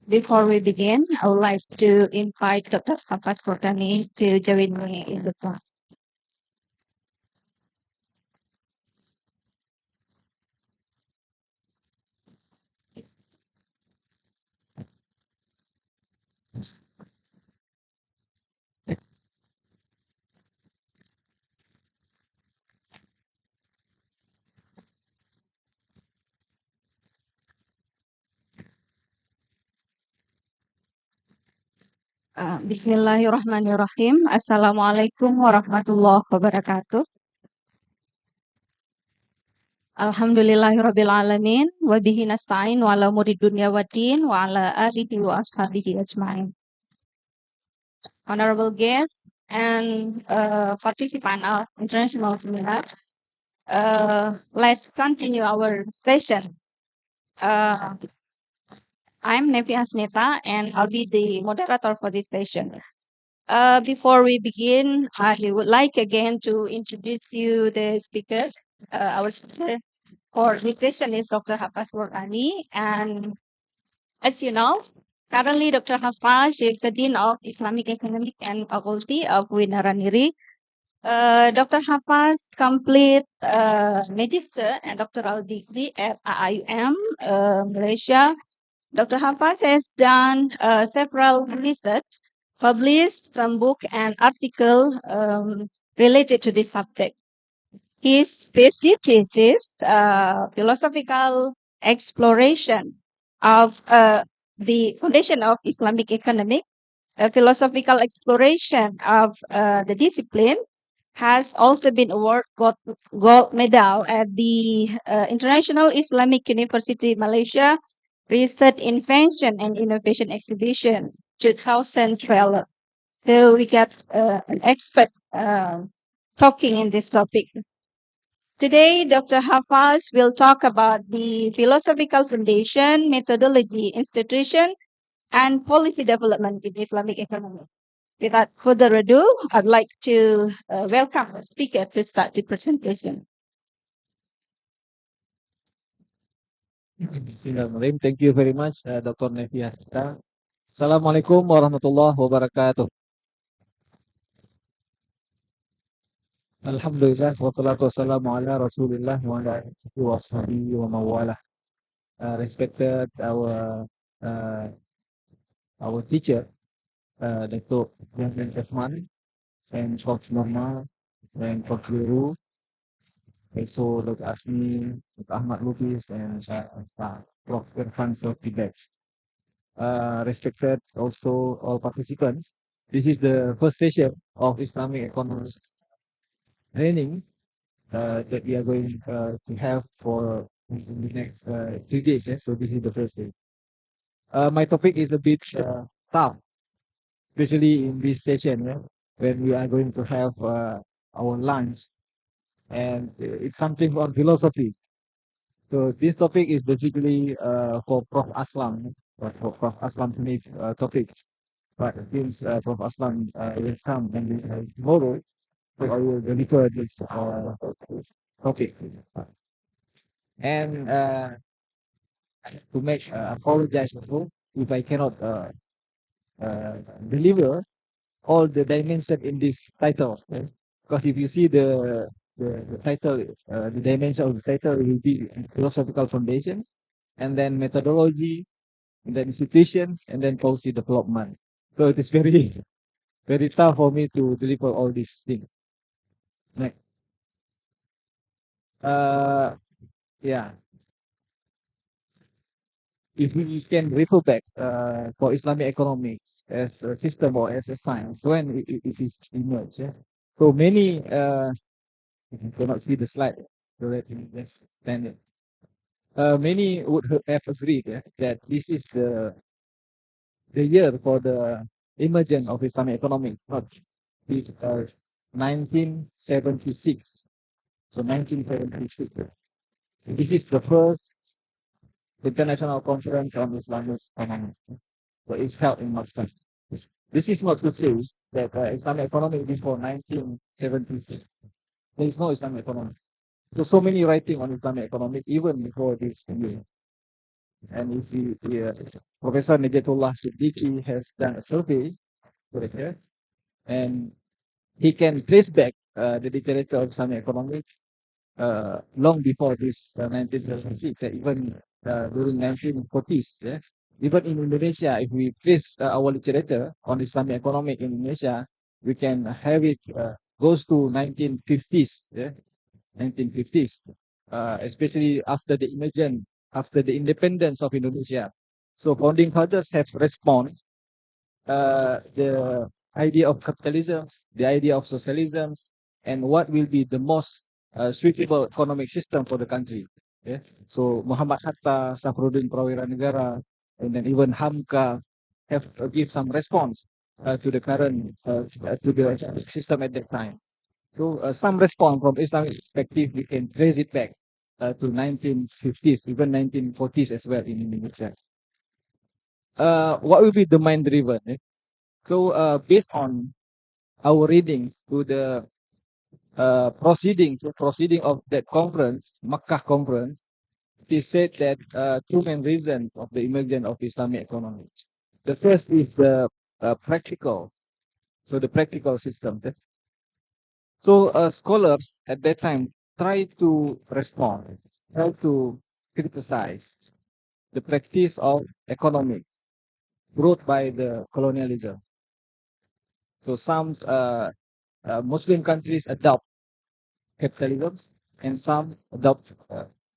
Before we begin, I would like to invite Dr. Hafas Furqani to join me in the class. Bismillahirrahmanirrahim. Assalamualaikum warahmatullahi wabarakatuh. Alhamdulillahirabbil alamin wa bihi nasta'in wa ala umuri dunya waddin wa ala alihi wa ashabihi ajma'in. Honorable guests and participants of international seminar, let's continue our session. I'm Nevi Asneta and I'll be the moderator for this session. Before we begin, I would like again to introduce you the speaker. Our speaker for this session is Dr. Hafas Furqani. And as you know, currently Dr. Hafas is the Dean of Islamic Economic and Faculty of Ar-Raniry. Dr. Hafas complete magister and doctoral degree at IIUM, Malaysia. Dr. Hafas has done several research, published some book and article related to this subject. His PhD thesis, philosophical exploration of the foundation of Islamic economic, a philosophical exploration of the discipline, has also been awarded gold medal at the International Islamic University Malaysia Research Invention and Innovation Exhibition 2012. So we got an expert talking in this topic. Today, Dr. Hafas will talk about the philosophical foundation, methodology, institution, and policy development in Islamic economy. Without further ado, I'd like to welcome the speaker to start the presentation. Bismillahirrahmanirrahim. Thank you very much, Dr. Nevi Asneta. Assalamualaikum warahmatullahi wabarakatuh. Alhamdulillah, wassalatu wassalamu ala rasulillah wa ala alihi wa sahbihi wa mawalah. Respected our teacher, Dr. Jasmine Kasman, and Coach Norma, and Coach Guru, also Dr. Asmi, Dr. Ahmad Lubis, and Prof. Irfan Sofidex. Respected also all participants. This is the first session of Islamic economics training that we are going to have for in the next 3 days. So this is the first day. My topic is a bit tough, especially in this session when we are going to have our lunch, and it's something on philosophy. So this topic is basically for Prof. Aslam, for Prof. Aslam topic. But since Prof. Aslam will come and tomorrow, so I will deliver this topic. And to make apologize also if I cannot deliver all the dimension in this title. Because if you see the title, the dimension of the title will be philosophical foundation, and then methodology, and then institutions, and then policy development. So it is very, very tough for me to deliver all these things. Next. Yeah. If we can refer back for Islamic economics as a system or as a science, when it is emerged. So many, you cannot see the slide, so let me just stand it. Many would have agreed that this is the year for the emergence of Islamic economics, not 1976. So 1976. This is the first international conference on Islamic economics. So it's held in Moscow. This is not to say that Islamic economics before 1976. There is no Islamic economics. So many writing on Islamic economics even before this year. And if Professor Najatullah Siddiqui has done a survey over here, and he can trace back the literature of Islamic economics long before this 1976, even during 1940s. Yeah? Even in Indonesia, if we trace our literature on Islamic economic in Indonesia, we can have it goes to 1950s. Yeah? 1950s, especially after the independence of Indonesia. So founding fathers have responded the idea of capitalism, the idea of socialism, and what will be the most suitable economic system for the country. Yeah? So Muhammad Hatta, Safruddin Prawira Negara, and then even Hamka have give some response to the current to the system at that time. So some response from Islamic perspective, we can trace it back to 1950s, even 1940s as well in Indonesia. What will be the mind driven? So based on our readings to the proceeding of that conference, Makkah conference, it said that two main reasons of the emergence of Islamic economy. The first is the practical, so the practical system. So scholars at that time try to respond, try to criticize the practice of economics brought by the colonialism. So some Muslim countries adopt capitalism and some adopt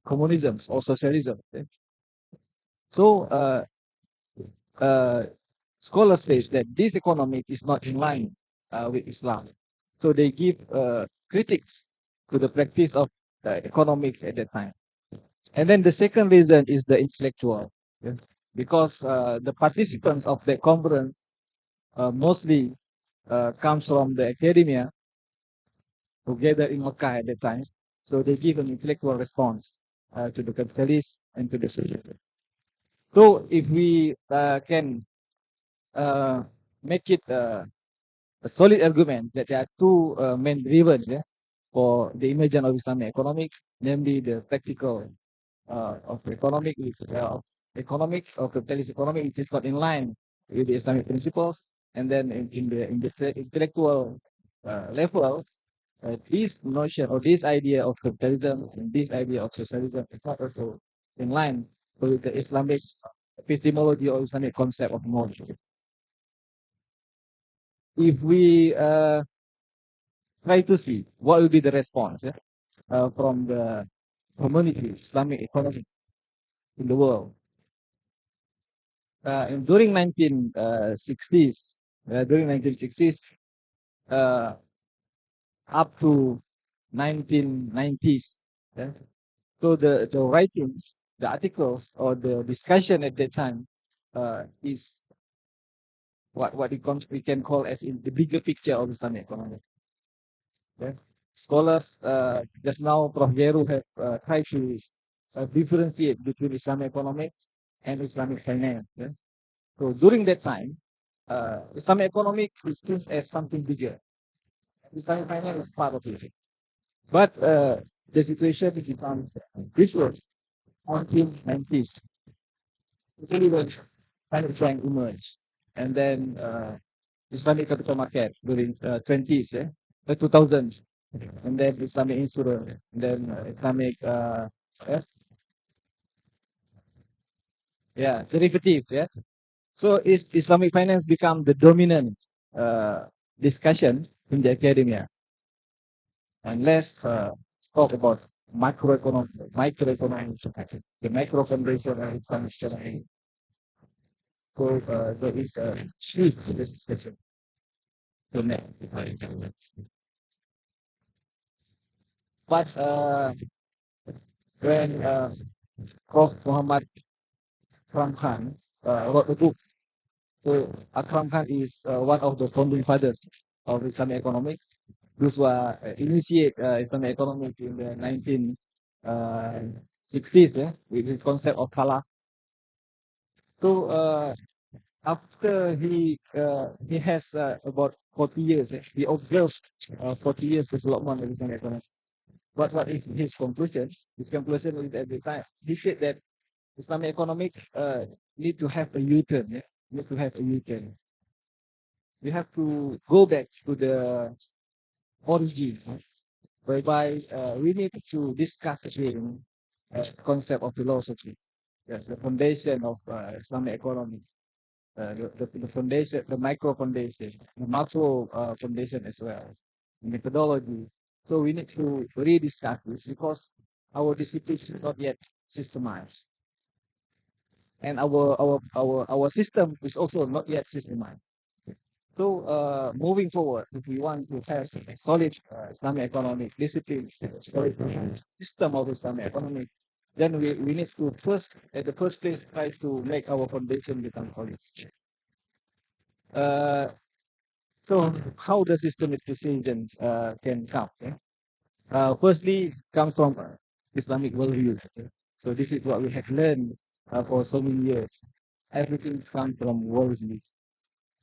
communism or socialism. Okay? So uh, scholars say that this economic is not in line with Islam. So they give critics to the practice of economics at that time. And then the second reason is the intellectual, yeah? Because the participants of the conference mostly comes from the academia who gathered in Makkah at that time. So they give an intellectual response to the capitalists and to the socialists. So if we can uh, make it a solid argument that there are two main drivers, yeah, for the emergence of Islamic economics, namely the practical of economics of capitalist economy, which is not in line with the Islamic principles, and then in the intellectual level, this notion or this idea of capitalism and this idea of socialism is not also in line with the Islamic epistemology or Islamic concept of knowledge. If we try to see what will be the response, yeah, from the community, Islamic economy in the world. During 1960s, during 1960s, uh, up to 1990s. Yeah? So the writings, the articles, or the discussion at that time is what we can call as in the bigger picture of Islamic economy. Yeah? Scholars just now, Prof. Geru have tried to differentiate between Islamic economics and Islamic finance. Yeah? So during that time, Islamic economics is seen as something bigger. Islamic finance is part of it. But the situation becomes different until 90s. Really when Islamic bank emerged. And then Islamic capital market during 20s, 2000s. And then Islamic insurance. And then Islamic eh, yeah, derivative. Yeah. So is Islamic finance become the dominant uh, discussion in the academia? And let's talk about microeconomics, the macro foundation and functioning. So there is a shift in this discussion to make. But when Prof. Muhammad Akram Khan wrote a book, so Akram Khan is one of the founding fathers of Islamic economics. Those who initiate Islamic economics in the 1960s, with this concept of Falah. So after he has about 40 years, he observed 40 years development of Islamic economy. What is his conclusion? His conclusion is at the time he said that Islamic economic need to have a U-turn. Yeah? Need to have a U-turn. We have to go back to the origins, whereby we need to discuss again concept of philosophy, the foundation of Islamic economy, the foundation, the micro foundation, the macro foundation as well, methodology. So we need to rediscuss this because our discipline is not yet systemized, and our system is also not yet systemized. So moving forward, if we want to have a solid Islamic economic discipline, solid system of Islamic economy, then we need to first, at the first place, try to make our foundation become solid. Uh, so how the systemic decisions can come? Yeah? Firstly, come from Islamic worldview. Okay? So this is what we have learned for so many years. Everything comes from worldview.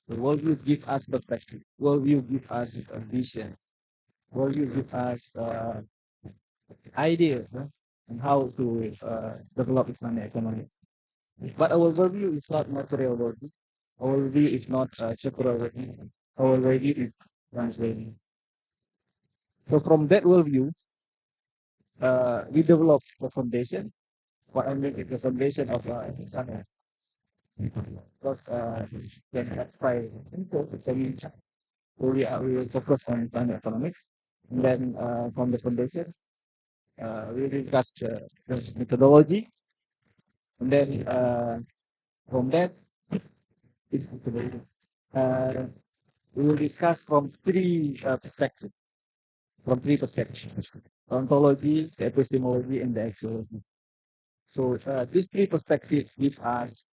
The worldview give us perspective. Worldview give us a vision. Worldview give us ideas on how to develop Islamic economy. But our worldview is not material worldview. Our worldview is not secular worldview. Our worldview is translating. So from that worldview, we develop the foundation. What I mean is the foundation of Islamic. Because then that's why we will focus on Islamic economics. And then from the foundation, we discuss the methodology, and then from that, uh, we will discuss from three perspectives. From three perspectives: ontology, the epistemology, and the axiology. So these three perspectives give us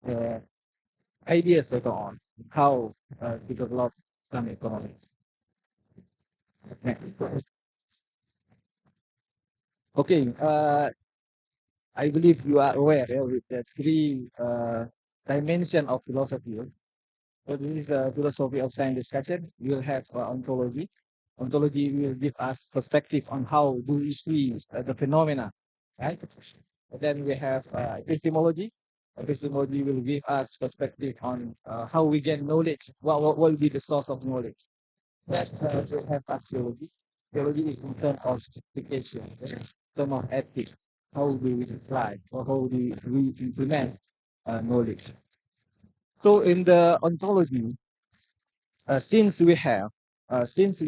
ideas later on how to develop Islamic economics. Okay, I believe you are aware with the three dimension of philosophy. So this is a philosophy of science discussion. We will have ontology. Ontology will give us perspective on how do we see the phenomena, right? And then we have epistemology. Epistemology will give us perspective on how we get knowledge. What will be the source of knowledge? That we have axiology. Theology is in terms of justification, in terms of ethics. How do we apply or how do we implement knowledge? So in the ontology, since we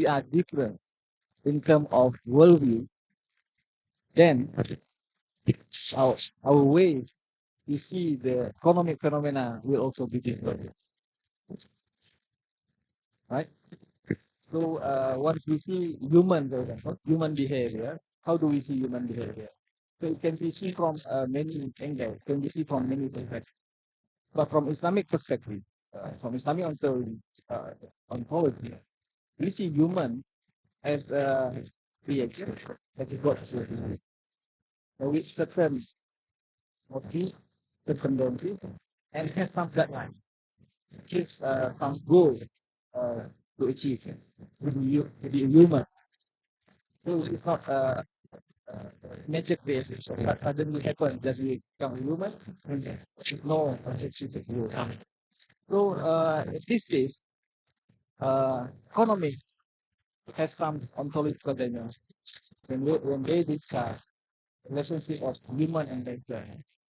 are different in terms of worldview, then our, our ways to see the economic phenomena will also be different, right? So once we see human behavior, how do we see human behavior? So it can be seen from many angles, can be seen from many perspectives. But from Islamic perspective, from Islamic ontology, we see human as a creature, as a God, with certain motive, dependency, and has some deadline, gives some goal to achieve. To be human. So it's not nature creation. So that suddenly happens that we become human. No achievement will come. So in this case, economics has some ontological dimension. When they discuss relationship of human and nature,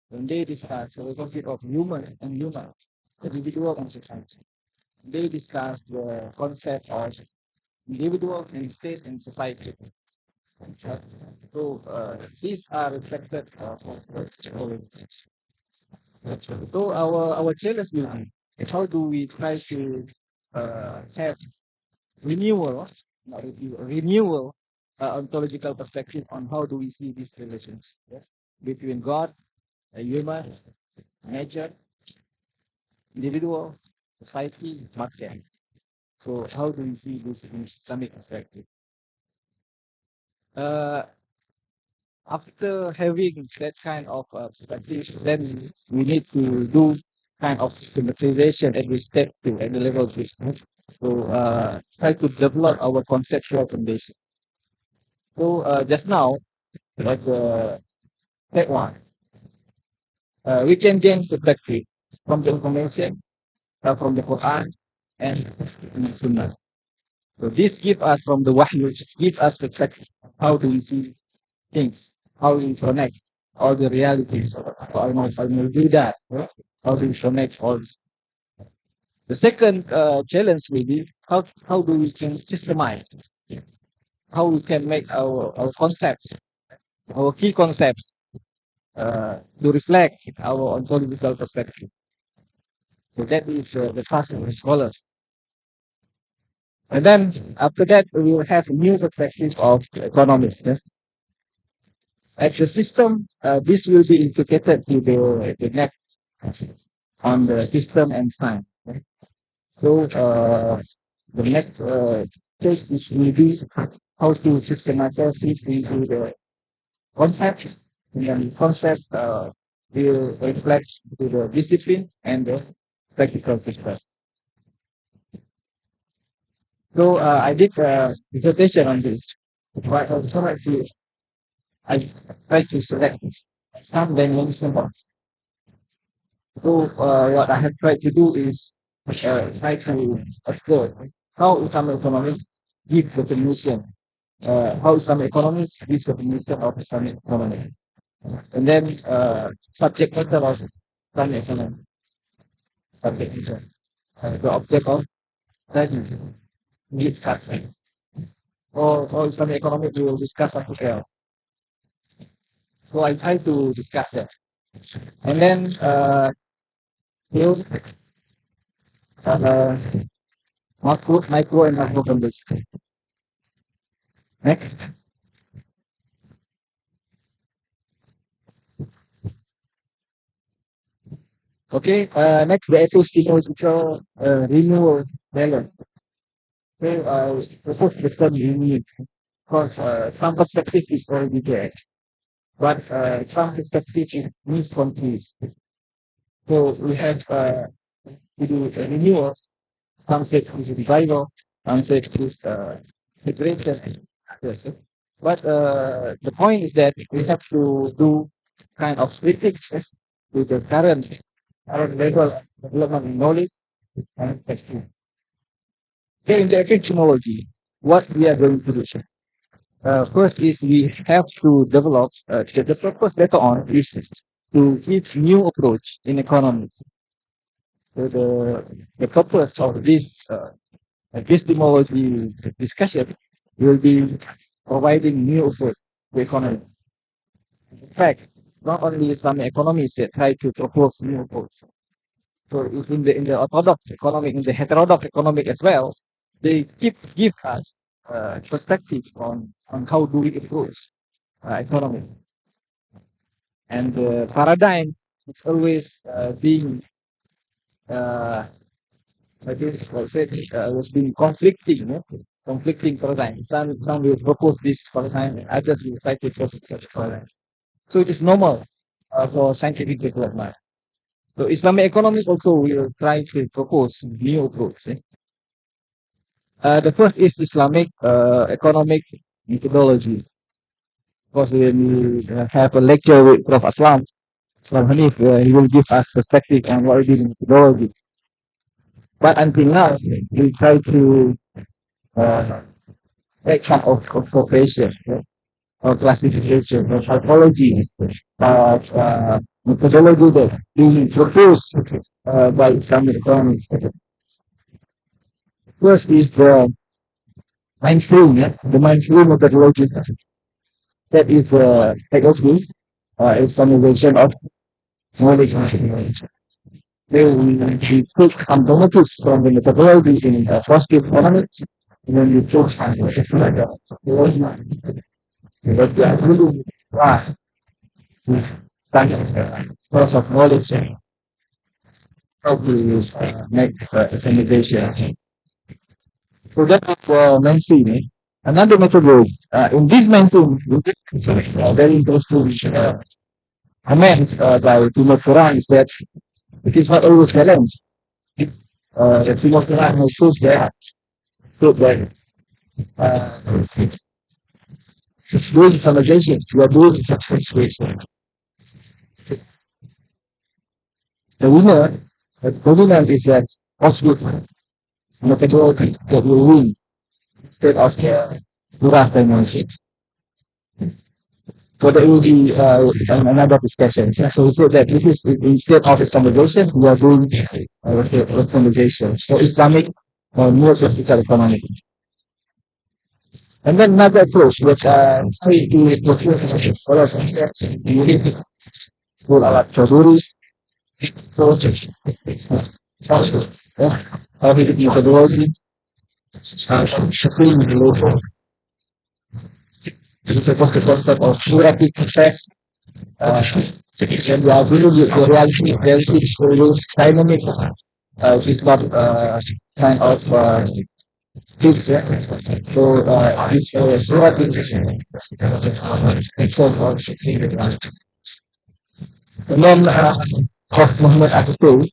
when they discuss the relationship of human and human, individual and society, they discuss the concept of individual and state and society. So these are reflected so our challenge will be how do we try to have renewal, not renewal ontological perspective on how do we see these relations, yes, between God, a human, nature, individual, society, market. So how do we see this in Islamic perspective? Uh, After having that kind of perspective, then we need to do kind of systematization at the step two, at the level two. So try to develop our conceptual foundation. So just now, like the third one, we can gain perspective from the information from the Quran and the Sunnah. So this give us from the Wahyu, give us perspective. How do we see things? How do we connect all the realities? How do we do that? Right? How do we connect all this? The second challenge will be how do we can systemize, how we can make our concepts, our key concepts to reflect our ontological perspective. So that is the task of the scholars. And then after that, we will have a new perspective of economics. Yes? At the system, this will be integrated to the next on the system and science. Okay? So the next stage is will be how to systematize it into the concept, and then the concept will reflect to the discipline and the practical system. So I did a dissertation on this, but I tried to select some dimension. So what I have tried to do is try to observe how Islamic economics give definition, how Islamic economics give definition of Islamic economy, and then subject matter of Islamic economy, subject matter, the object of study, discuss, or Islamic economic we will discuss something else. So I try to discuss that, and then you uh, micro and macro condition. Next. Okay, next the ecosystem renewal balance. So propose the term renewal because some perspective is already there, but some perspective is misconfused. So we have to do a renewal. Some say it is revival, some say it is liberation. Yes. But the point is that we have to do kind of critics with the current level of development in knowledge and testing. Here in the epistemology, what we are going to do. First is we have to develop the purpose later on is to give new approach in economics. So the purpose of this epistemology discussion will be providing new approach to economy. In fact, not only Islamic economists that try to propose new approach. So it's in the orthodox economic, in the heterodox economic as well, they give us perspective on how do we approach economy. And the paradigm is always being uh, like this was said was being conflicting, conflicting paradigm. Some will propose this paradigm, others will try to propose such paradigm. So it is normal for scientific development. So Islamic economics also will try to propose new approach. The first is Islamic economic methodology. Of course, when we have a lecture with Prof. Islam Hanif, he will give us perspective on what is methodology. But until now, we try to uh, take some of cooperation or classification or typology of methodology that being proposed by Islamic economics. First is the mainstream, the mainstream methodology. That is the technology, Islamization of knowledge. Then we took some benefits from the methodology in positive economics, and then we took some technology because they are really vast to study source of knowledge and how to make Islamization. So that is the mainstream. Another methodology. In this mainstream, we did very interesting comments by Timur Quran is that it is not always balanced. The Timur Quran has shows that uh, doing conversations, we are doing translation. The winner, the winner is that Osgood methodology that will win instead of the Murah dimension. So there will be another discussion. So we said that this is instead of standardization, we are doing recommendation. So Islamic more practical economic. And then another approach that we do procure a lot of concepts, you need to pull out Chazuri, approach, also, how we do methodology, supreme local, the concept of rapid process, and we are dealing with the reality solutions, dynamic, is not kind of fixed. So it's so rapid. And then Prof. Muhammad Asif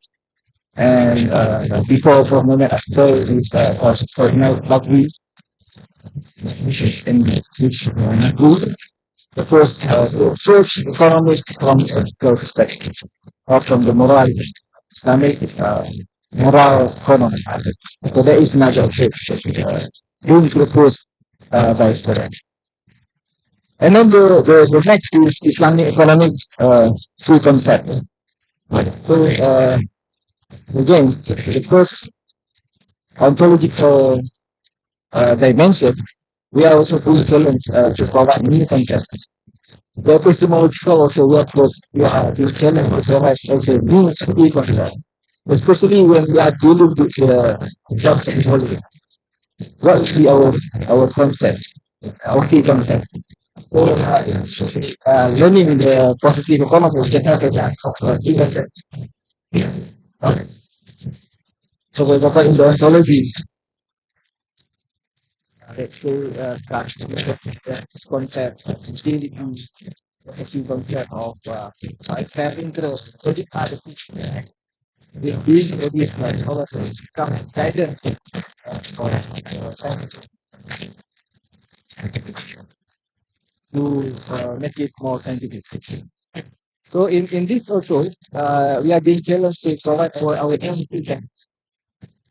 and before Prof. Muhammad Asif is for now Bakri in which the first economic from a perspective, or from the moral Islamic moral economy. So there is another shift being proposed by students. And then the next is Islamic economic free concept. So again, the first ontological dimension, we are also being challenged to provide new concepts. The epistemological also work with this challenge to provide also new key concepts, especially when we are dealing with the self-equality. What will be our concept, our key concept? So, learning the positive economy, we can have a key concept. So, we talk in the ontology, let's say, this concept, utility, the key concept of fair interest, credit card, with these ideas, like also become guidance for to make it more scientific. So in this also, we are being challenged to provide for our own feedback.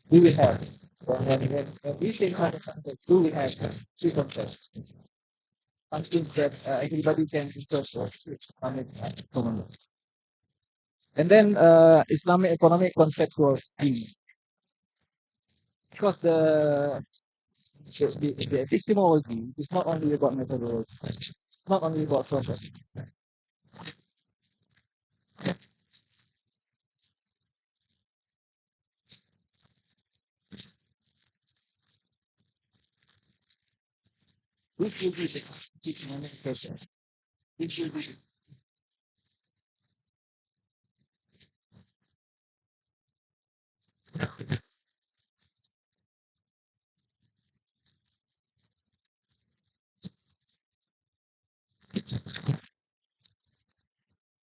Do we have? When we say concept, do we have three concepts? Something that everybody can discuss on it common. And then Islamic economic concept was in because the epistemology is not only about methodology, not only about social. Which will be the teaching question? Which will be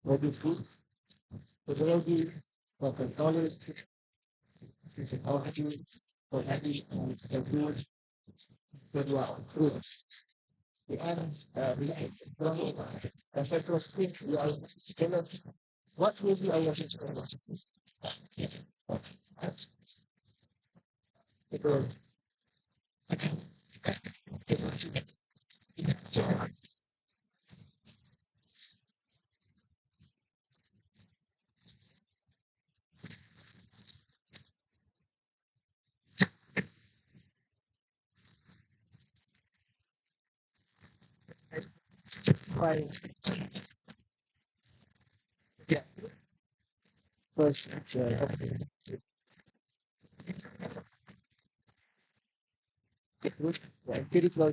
what is good? Methodology for knowledge, physiology, for happy and the good, for the and from conceptual speak, we are still what will be our future? Because by yeah, first empirical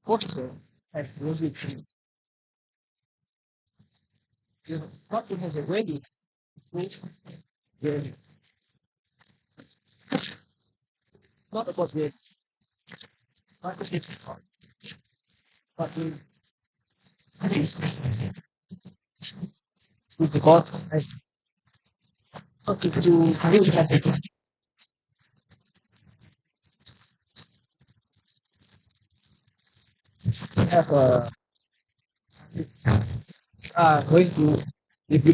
Also, as music, not to have a wedding, which the not about the not to get but with the God, I to really have a going to if you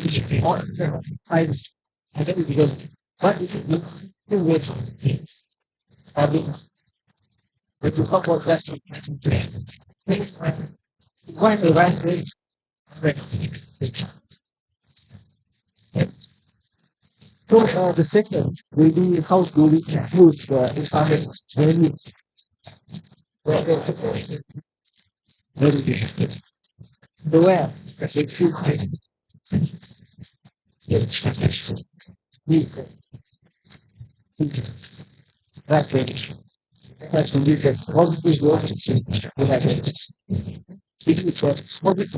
I I think because what if you wait having if you talk about that find the right way. So the second will be how do we use the Islamic values very good. The way as it should be that way. That's when you get all these words we have it. If you try to solve it,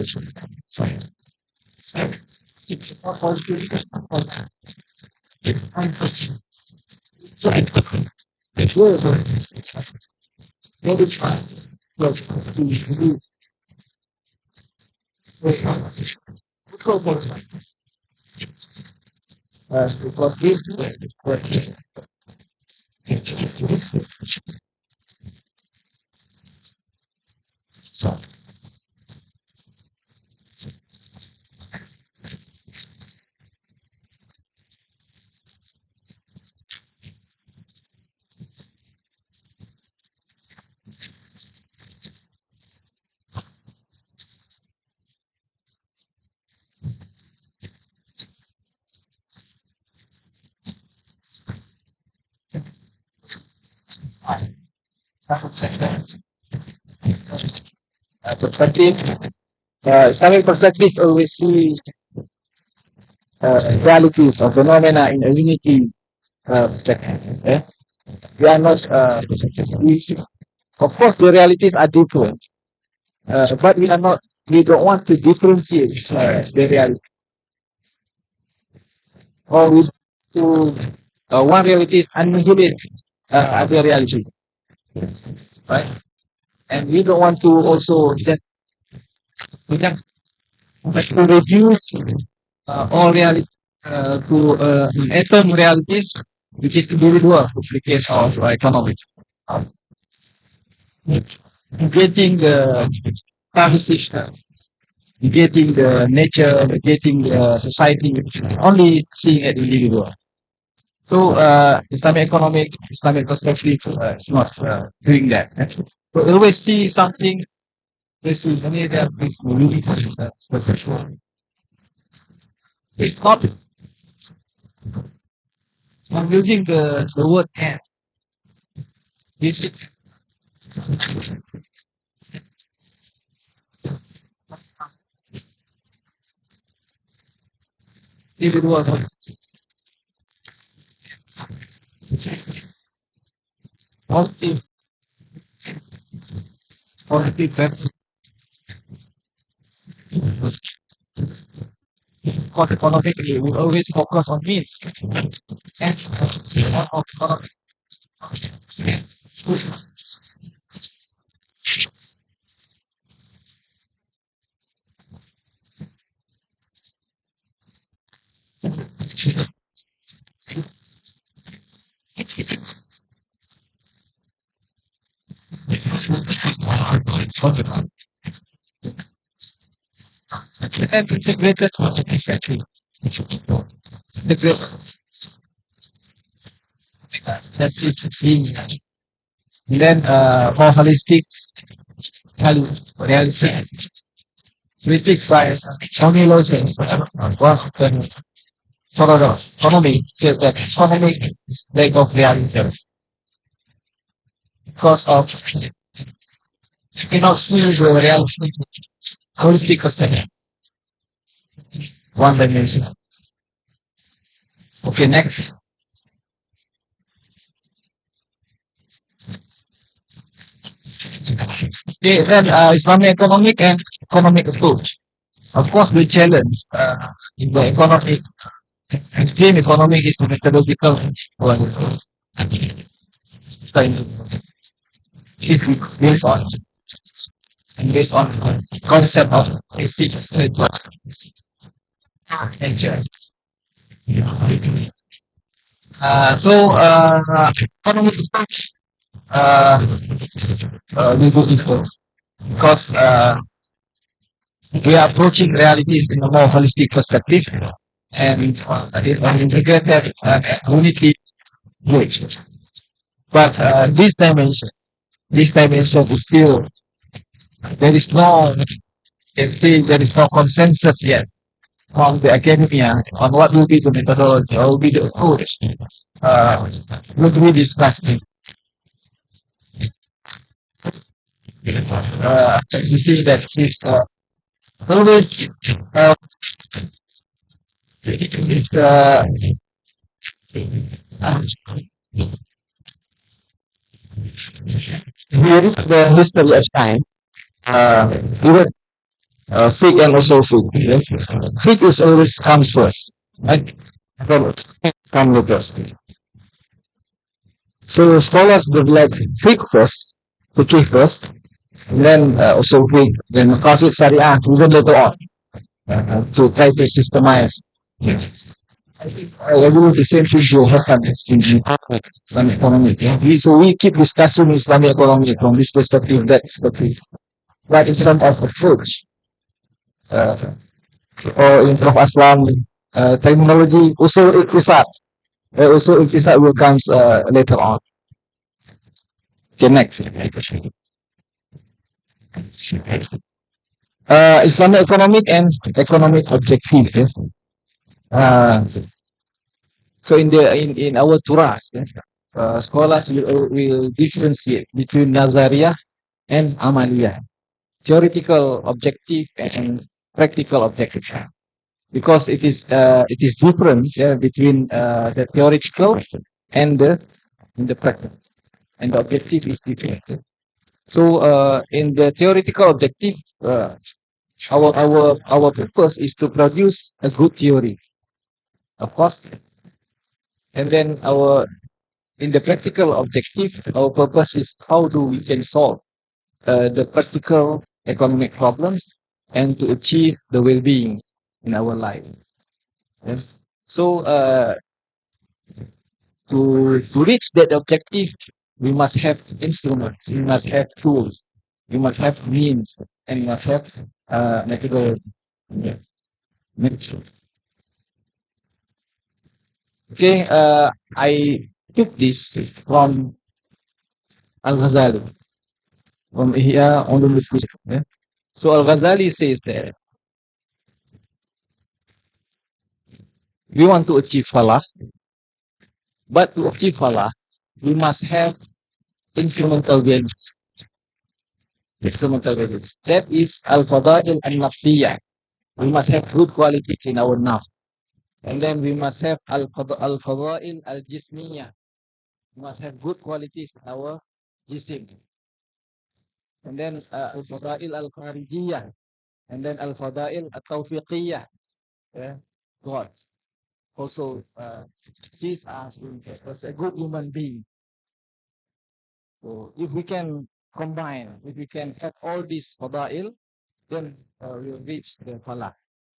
it's not positive. It's worse. Maybe try. Look, to because this so perspective, Islamic perspective always see realities or phenomena in a unity perspective. Yeah? We are not, we, of course, the realities are different, but we are not, we don't want to differentiate the reality. Or we to one reality is annihilate other reality, right? And we don't want to also that we have to reduce all reality to atom realities, which is individual in the case of economic. Getting the service system, getting the nature, getting the society, only seeing it individual. So Islamic perspective is not doing that. So always see something. This is an area which really it's not. I'm using the word and. This is individual positive positive because economically we always focus on means and on economic and integrated essentially. That's that's it. Seeing then more holistic, realistic critics by Tony Lawson. Was the paradox. Economy said that economic is lack of reality because of you cannot see the reality holistic perspective, one dimension. Okay, next. Okay, then Islamic economic and economic approach. Of course, we challenge in the economic, extreme economic is the methodological one. Based on based on concept of basic nature. Economic approach uh, we go into because we are approaching realities in a more holistic perspective and in an integrated unity approach. But this dimension is still there is no can say there is no consensus yet from the academia on what will be the methodology or will be the approach. Uh, what we discussed. You see that this always it's during the history of time, even fake and also fake. Right? Fake is always comes first. Right? Then come first. So scholars develop fake first, fake first, and then also fake, then Qasid Sharia even later on to try to systemize. I believe the same thing will happen in Islamic economy. Yeah? So we keep discussing Islamic economy from this perspective, that perspective. But in terms of approach, uh, or in terms of Islam terminology, usul iktisad. Usul iktisad will comes later on. Okay, next. Islamic economic and economic objective. Yeah? Uh, so in our turas, yeah, scholars will differentiate between Nazariyah and Amaliyah, theoretical objective and practical objective, because it is different, yeah, between the theoretical and the practical, and the objective is different. So in the theoretical objective, our purpose is to produce a good theory, of course, and then our in the practical objective, our purpose is how do we can solve the practical economic problems and to achieve the well-being in our life. Yes. So to reach that objective, we must have instruments, we must have tools, we must have means, and we must have methodology. Yeah. Next. Okay, I took this from Al Ghazali, from Ihya Ulumuddin. Yeah. So Al Ghazali says that we want to achieve falah, but to achieve falah, we must have instrumental values. Instrumental values. That is al fadail al nafsiyah. We must have good qualities in our nafs. And then we must have al fadail al jismiyah. We must have good qualities in our jisim. And then al fadail al kharijiyah. And then al fadail al tawfiqiyah. Yeah. God also sees us as a good human being. So if we can combine, if we can have all these fadail, then we'll reach the falah.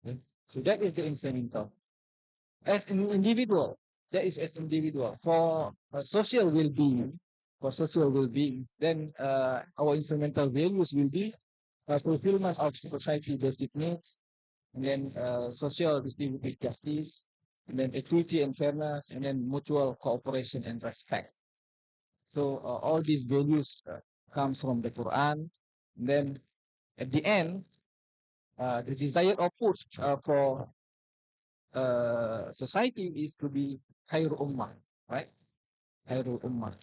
Okay? So that is the instrumental. As an individual, that is as individual. For social well-being, then our instrumental values will be fulfillment of society basic needs, and then social distributive justice, and then equity and fairness, and then mutual cooperation and respect. So all these values comes from the Quran. And then at the end, the desired output for society is to be khairul ummah, right? Khairul ummah.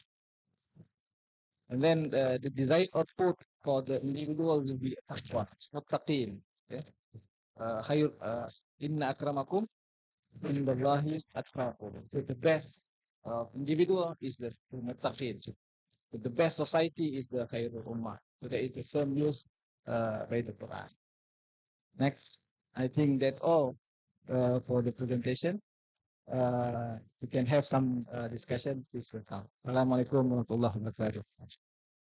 And then the desired output for the individual will be taqwa, muttaqin. Ya. Khair inna akramakum indallahi atqakum. So the best individual is the muttaqin. So the best society is the khairul ummah. So that is the term used by the Quran. Next, I think that's all for the presentation. We can have some discussion. Please welcome. Assalamualaikum warahmatullahi wabarakatuh.